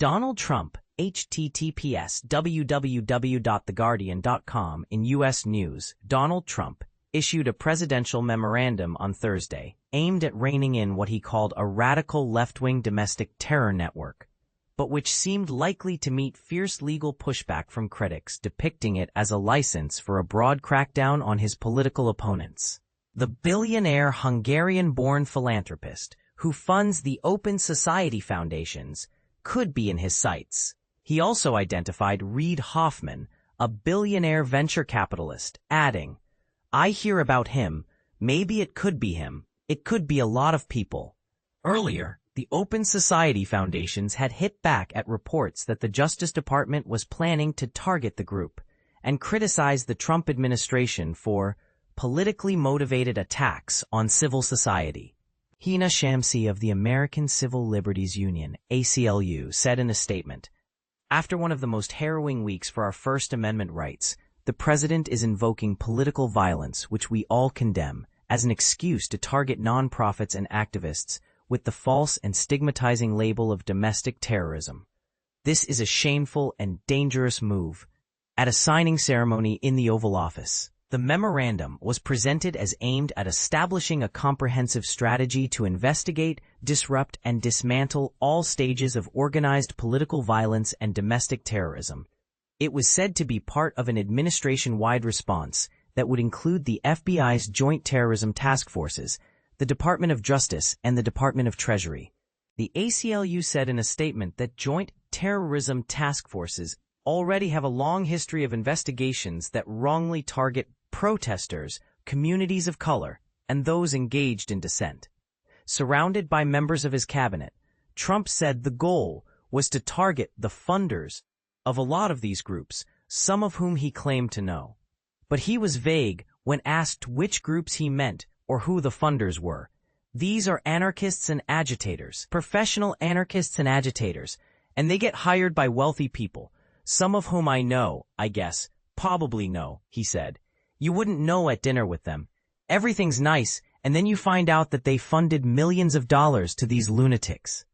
Donald Trump, https www.theguardian.com. In U.S. news, Donald Trump issued a presidential memorandum on Thursday aimed at reining in what he called a radical left-wing domestic terror network, but which seemed likely to meet fierce legal pushback from critics, depicting it as a license for a broad crackdown on his political opponents. The billionaire Hungarian-born philanthropist who funds the Open Society Foundations could be in his sights. He also identified Reid Hoffman, a billionaire venture capitalist, adding, "I hear about him. Maybe it could be him. It could be a lot of people." Earlier, the Open Society Foundations had hit back at reports that the Justice Department was planning to target the group and criticize the Trump administration for politically motivated attacks on civil society. Hina Shamsi of the American Civil Liberties Union, ACLU, said in a statement, "After one of the most harrowing weeks for our First Amendment rights, the president is invoking political violence, which we all condemn, as an excuse to target nonprofits and activists with the false and stigmatizing label of domestic terrorism. This is a shameful and dangerous move." At a signing ceremony in the Oval Office, the memorandum was presented as aimed at establishing a comprehensive strategy to investigate, disrupt, and dismantle all stages of organized political violence and domestic terrorism. It was said to be part of an administration-wide response that would include the FBI's Joint Terrorism Task Forces, the Department of Justice, and the Department of Treasury. The ACLU said in a statement that Joint Terrorism Task Forces already have a long history of investigations that wrongly target protesters, communities of color, and those engaged in dissent. Surrounded by members of his cabinet, Trump said the goal was to target the funders of a lot of these groups, some of whom he claimed to know. But he was vague when asked which groups he meant or who the funders were. "These are anarchists and agitators, professional anarchists and agitators, and they get hired by wealthy people, some of whom I know, I guess, probably know," he said. "You wouldn't know at dinner with them. Everything's nice, and then you find out that they funded millions of dollars to these lunatics."